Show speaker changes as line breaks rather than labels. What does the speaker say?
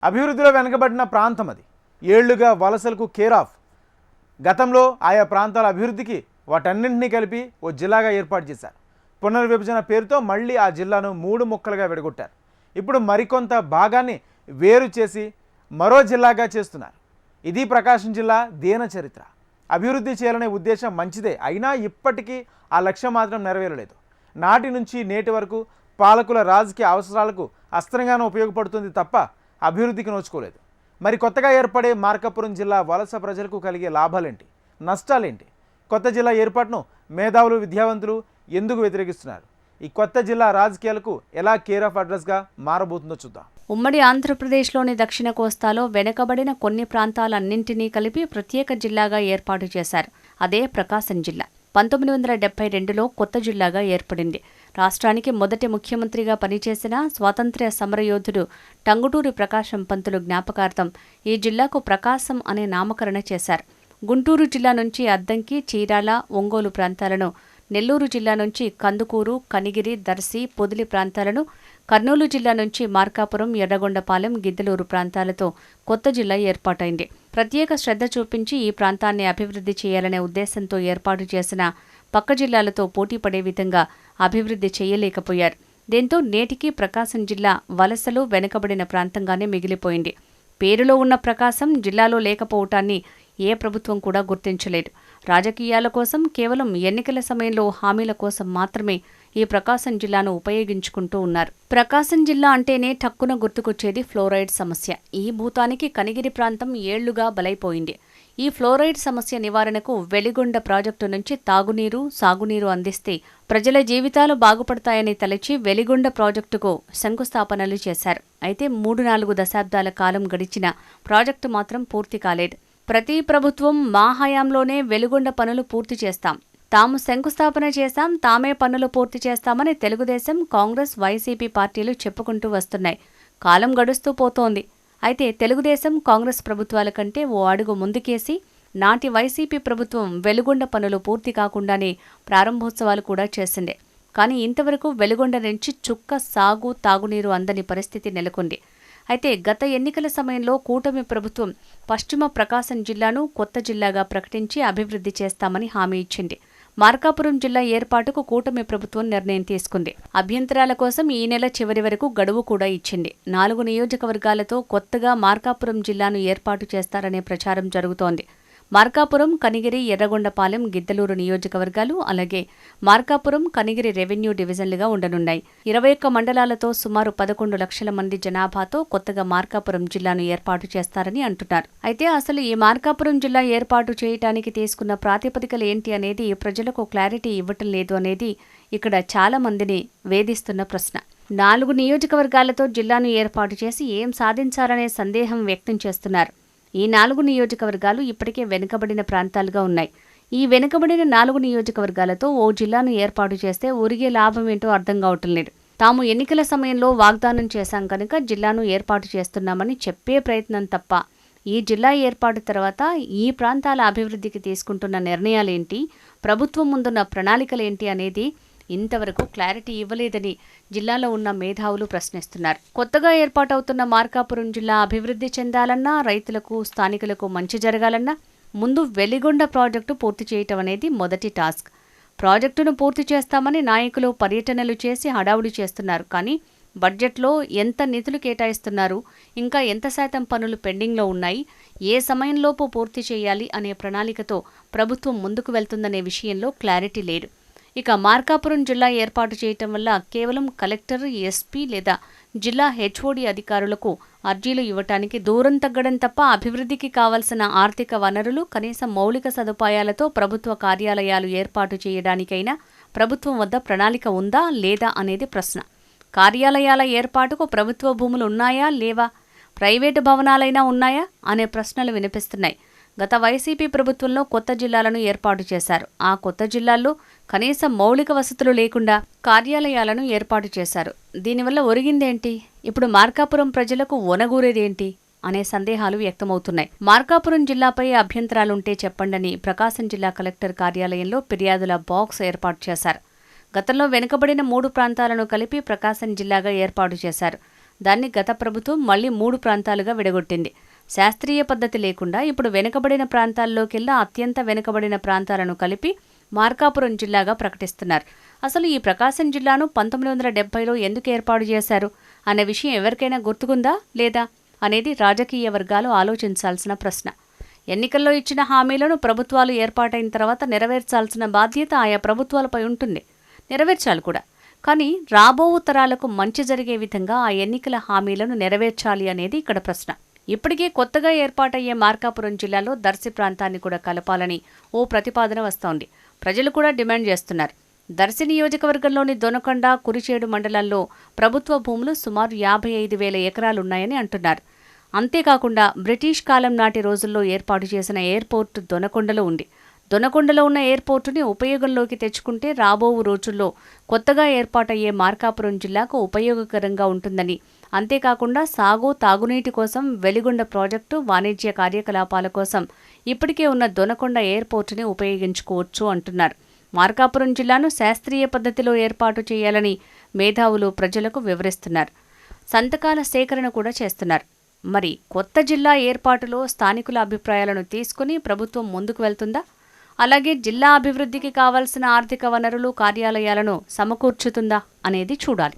అభివృద్ధిలో వెనుకబడిన ప్రాంతం అది. ఏళ్లుగా వలసలకు కేర్ ఆఫ్. గతంలో ఆయా ప్రాంతాల అభివృద్ధికి వాటన్నింటినీ కలిపి ఓ జిల్లాగా ఏర్పాటు చేశారు. పునర్విభజన పేరుతో మళ్ళీ ఆ జిల్లాను 3 ముక్కలుగా విడగొట్టారు. ఇప్పుడు మరికొంత భాగాన్ని వేరు చేసి మరో జిల్లాగా చేస్తున్నారు. ఇది ప్రకాశం జిల్లా దీన చరిత్ర. అభివృద్ధి చేయాలనే ఉద్దేశం మంచిదే, అయినా ఇప్పటికీ ఆ లక్ష్యం మాత్రం నెరవేరలేదు. నాటి నుంచి నేటి వరకు పాలకుల రాజకీయ అవసరాలకు అస్త్రంగానే ఉపయోగపడుతుంది తప్ప అభివృద్ధికి నోచుకోలేదు. మరి కొత్తగా ఏర్పడే మార్కాపురం జిల్లా వలస ప్రజలకు కలిగే లాభాలేంటి, నష్టాలేంటి? కొత్త జిల్లా ఏర్పాటును మేధావులు, విద్యావంతులు ఎందుకు వ్యతిరేకిస్తున్నారు? ఈ కొత్త జిల్లా రాజకీయాలకు ఎలా కేర్ ఆఫ్ అడ్రస్గా మారబోతుందో చూద్దాం.
ఉమ్మడి ఆంధ్రప్రదేశ్లోని దక్షిణ కోస్తాలో వెనుకబడిన కొన్ని ప్రాంతాలన్నింటినీ కలిపి ప్రత్యేక జిల్లాగా ఏర్పాటు చేశారు. అదే ప్రకాశం జిల్లా. 1972లో కొత్త జిల్లాగా ఏర్పడింది. రాష్ట్రానికి మొదటి ముఖ్యమంత్రిగా పనిచేసిన స్వాతంత్ర్య సమరయోధుడు టంగుటూరి ప్రకాశం పంతులు జ్ఞాపకార్థం ఈ జిల్లాకు ప్రకాశం అనే నామకరణ చేశారు. గుంటూరు జిల్లా నుంచి అద్దంకి, చీరాల, ఒంగోలు ప్రాంతాలను, నెల్లూరు జిల్లా నుంచి కందుకూరు, కనిగిరి, దర్శి, పొదిలి ప్రాంతాలను, కర్నూలు జిల్లా నుంచి మార్కాపురం, ఎర్రగొండపాలెం, గిద్దలూరు ప్రాంతాలతో కొత్త జిల్లా ఏర్పాటైంది. ప్రత్యేక శ్రద్ధ చూపించి ఈ ప్రాంతాన్ని అభివృద్ధి చేయాలనే ఉద్దేశంతో ఏర్పాటు చేసిన పక్క జిల్లాలతో పోటీపడే విధంగా అభివృద్ధి చేయలేకపోయారు. దీంతో నేటికి ప్రకాశం జిల్లా వలసలు వెనుకబడిన ప్రాంతంగానే మిగిలిపోయింది. పేరులో ఉన్న ప్రకాశం జిల్లాలో లేకపోవటాన్ని ఏ ప్రభుత్వం కూడా గుర్తించలేదు. రాజకీయాల కోసం, కేవలం ఎన్నికల సమయంలో హామీల కోసం మాత్రమే ఈ ప్రకాశం జిల్లాను ఉపయోగించుకుంటూ ఉన్నారు. ప్రకాశం జిల్లా అంటేనే టక్కున గుర్తుకొచ్చేది ఫ్లోరైడ్ సమస్య. ఈ భూతానికి కనిగిరి ప్రాంతం ఏళ్లుగా బలైపోయింది. ఈ ఫ్లోరైడ్ సమస్య నివారణకు వెలిగొండ ప్రాజెక్టు నుంచి తాగునీరు, సాగునీరు అందిస్తే ప్రజల జీవితాలు బాగుపడతాయని తలచి వెలిగొండ ప్రాజెక్టుకు శంకుస్థాపనలు చేశారు. అయితే 3-4 దశాబ్దాల కాలం గడిచినా ప్రాజెక్టు మాత్రం పూర్తి కాలేదు. ప్రతి ప్రభుత్వం మా హయాంలోనే వెలిగొండ పనులు పూర్తి చేస్తాం, తాము శంకుస్థాపన చేశాం, తామే పనులు పూర్తి చేస్తామని తెలుగుదేశం, కాంగ్రెస్, వైసీపీ పార్టీలు చెప్పుకుంటూ వస్తున్నాయి. కాలం గడుస్తూ పోతోంది. అయితే తెలుగుదేశం, కాంగ్రెస్ ప్రభుత్వాల కంటే ఓ అడుగు ముందుకేసి నాటి వైసీపీ ప్రభుత్వం వెలిగొండ పనులు పూర్తి కాకుండానే ప్రారంభోత్సవాలు కూడా చేసింది. కానీ ఇంతవరకు వెలిగొండ నుంచి చుక్క సాగు, తాగునీరు అందని పరిస్థితి నెలకొంది. అయితే గత ఎన్నికల సమయంలో కూటమి ప్రభుత్వం పశ్చిమ ప్రకాశం జిల్లాను కొత్త జిల్లాగా ప్రకటించి అభివృద్ధి చేస్తామని హామీ ఇచ్చింది. మార్కాపురం జిల్లా ఏర్పాటుకు కూటమి ప్రభుత్వం నిర్ణయం తీసుకుంది. అభ్యంతరాల కోసం ఈ నెల చివరి వరకు గడువు కూడా ఇచ్చింది. 4 నియోజకవర్గాలతో కొత్తగా మార్కాపురం జిల్లాను ఏర్పాటు చేస్తారనే ప్రచారం జరుగుతోంది. మార్కాపురం, కనిగిరి, ఎర్రగొండపాలెం, గిద్దలూరు నియోజకవర్గాలు, అలాగే మార్కాపురం, కనిగిరి రెవెన్యూ డివిజన్లుగా ఉండనున్నాయి. 21 మండలాలతో సుమారు 11 లక్షల మంది జనాభాతో కొత్తగా మార్కాపురం జిల్లాను ఏర్పాటు చేస్తారని అంటున్నారు. అయితే అసలు ఈ మార్కాపురం జిల్లా ఏర్పాటు చేయడానికి తీసుకున్న ప్రాతిపదికలు ఏంటి అనేది ప్రజలకు క్లారిటీ ఇవ్వటం లేదు అనేది ఇక్కడ చాలా మందిని వేధిస్తున్న ప్రశ్న. 4 నియోజకవర్గాలతో జిల్లాను ఏర్పాటు చేసి ఏం సాధించారనే సందేహం వ్యక్తం చేస్తున్నారు. ఈ 4 నియోజకవర్గాలు ఇప్పటికే వెనుకబడిన ప్రాంతాలుగా ఉన్నాయి. ఈ వెనుకబడిన 4 నియోజకవర్గాలతో ఓ జిల్లాను ఏర్పాటు చేస్తే ఒరిగే లాభం ఏంటో అర్థం కావటం లేదు. తాము ఎన్నికల సమయంలో వాగ్దానం చేశాం కనుక జిల్లాను ఏర్పాటు చేస్తున్నామని చెప్పే ప్రయత్నం తప్ప ఈ జిల్లా ఏర్పాటు తర్వాత ఈ ప్రాంతాల అభివృద్ధికి తీసుకుంటున్న నిర్ణయాలేంటి, ప్రభుత్వం ముందున్న ప్రణాళికలేంటి అనేది ఇంతవరకు క్లారిటీ ఇవ్వలేదని జిల్లాలో ఉన్న మేధావులు ప్రశ్నిస్తున్నారు. కొత్తగా ఏర్పాటవుతున్న మార్కాపురం జిల్లా అభివృద్ధి చెందాలన్నా, రైతులకు, స్థానికులకు మంచి జరగాలన్నా ముందు వెలిగొండ ప్రాజెక్టు పూర్తి చేయటం అనేది మొదటి టాస్క్. ప్రాజెక్టును పూర్తి చేస్తామని నాయకులు పర్యటనలు చేసి హడావుడి చేస్తున్నారు. కానీ బడ్జెట్లో ఎంత నిధులు కేటాయిస్తున్నారు, ఇంకా ఎంత శాతం పనులు పెండింగ్లో ఉన్నాయి, ఏ సమయంలోపు పూర్తి చేయాలి అనే ప్రణాళికతో ప్రభుత్వం ముందుకు వెళ్తుందనే విషయంలో క్లారిటీ లేదు. ఇక మార్కాపురం జిల్లా ఏర్పాటు చేయటం వల్ల కేవలం కలెక్టర్, ఎస్పీ లేదా జిల్లా హెచ్ఓడి అధికారులకు అర్జీలు ఇవ్వటానికి దూరం తగ్గడం తప్ప అభివృద్ధికి కావలసిన ఆర్థిక వనరులు, కనీస మౌలిక సదుపాయాలతో ప్రభుత్వ కార్యాలయాలు ఏర్పాటు చేయడానికైనా ప్రభుత్వం వద్ద ప్రణాళిక ఉందా లేదా అనేది ప్రశ్న. కార్యాలయాల ఏర్పాటుకు ప్రభుత్వ భూములు ఉన్నాయా లేవా, ప్రైవేటు భవనాలైనా ఉన్నాయా అనే ప్రశ్నలు వినిపిస్తున్నాయి. గత వైసీపీ ప్రభుత్వంలో కొత్త జిల్లాలను ఏర్పాటు చేశారు. ఆ కొత్త జిల్లాల్లో కనీస మౌలిక వసతులు లేకుండా కార్యాలయాలను ఏర్పాటు చేశారు. దీనివల్ల ఒరిగిందేంటి? ఇప్పుడు మార్కాపురం ప్రజలకు ఒనగూరేదేంటి అనే సందేహాలు వ్యక్తమవుతున్నాయి. మార్కాపురం జిల్లాపై అభ్యంతరాలుంటే చెప్పండని ప్రకాశం జిల్లా కలెక్టర్ కార్యాలయంలో ఫిర్యాదుల బాక్స్ ఏర్పాటు చేశారు. గతంలో వెనుకబడిన 3 ప్రాంతాలను కలిపి ప్రకాశం జిల్లాగా ఏర్పాటు చేశారు. దాన్ని గత ప్రభుత్వం మళ్లీ 3 ప్రాంతాలుగా విడగొట్టింది. శాస్త్రీయ పద్ధతి లేకుండా ఇప్పుడు వెనుకబడిన ప్రాంతాల్లోకెల్లా అత్యంత వెనుకబడిన ప్రాంతాలను కలిపి మార్కాపురం జిల్లాగా ప్రకటిస్తున్నారు. అసలు ఈ ప్రకాశం జిల్లాను 1970లో ఎందుకు ఏర్పాటు చేశారు అనే విషయం ఎవరికైనా గుర్తుకుందా లేదా అనేది రాజకీయ వర్గాలు ఆలోచించాల్సిన ప్రశ్న. ఎన్నికల్లో ఇచ్చిన హామీలను ప్రభుత్వాలు ఏర్పాటైన తర్వాత నెరవేర్చాల్సిన బాధ్యత ఆయా ప్రభుత్వాలపై ఉంటుంది. నెరవేర్చాలి కూడా. కానీ రాబో తరాలకు మంచి జరిగే విధంగా ఆ ఎన్నికల హామీలను నెరవేర్చాలి అనేది ఇక్కడ ప్రశ్న. ఇప్పటికే కొత్తగా ఏర్పాటయ్యే మార్కాపురం జిల్లాలో దర్శి ప్రాంతాన్ని కూడా కలపాలని ఓ ప్రతిపాదన వస్తోంది. ప్రజలు కూడా డిమాండ్ చేస్తున్నారు. దర్శి నియోజకవర్గంలోని దొనకొండ, కురిచేడు మండలాల్లో ప్రభుత్వ భూములు సుమారు 55,000 ఎకరాలున్నాయని అంటున్నారు. అంతేకాకుండా బ్రిటిష్ కాలం నాటి రోజుల్లో ఏర్పాటు చేసిన ఎయిర్పోర్ట్ దొనకొండలో ఉంది. దొనకొండలో ఉన్న ఎయిర్పోర్టుని ఉపయోగంలోకి తెచ్చుకుంటే రాబో రోజుల్లో కొత్తగా ఏర్పాటయ్యే మార్కాపురం జిల్లాకు ఉపయోగకరంగా ఉంటుందని, అంతేకాకుండా సాగు, తాగునీటి కోసం వెలిగొండ ప్రాజెక్టు, వాణిజ్య కార్యకలాపాల కోసం ఇప్పటికే ఉన్న దొనకొండ ఎయిర్పోర్టుని ఉపయోగించుకోవచ్చు అంటున్నారు. మార్కాపురం జిల్లాను శాస్త్రీయ పద్ధతిలో ఏర్పాటు చేయాలని మేధావులు ప్రజలకు వివరిస్తున్నారు. సంతకాల సేకరణ కూడా చేస్తున్నారు. మరి కొత్త జిల్లా ఏర్పాటులో స్థానికుల అభిప్రాయాలను తీసుకుని ప్రభుత్వం ముందుకు వెళ్తుందా? అలాగే జిల్లా అభివృద్ధికి కావాల్సిన ఆర్థిక వనరులు, కార్యాలయాలను సమకూర్చుతుందా అనేది చూడాలి.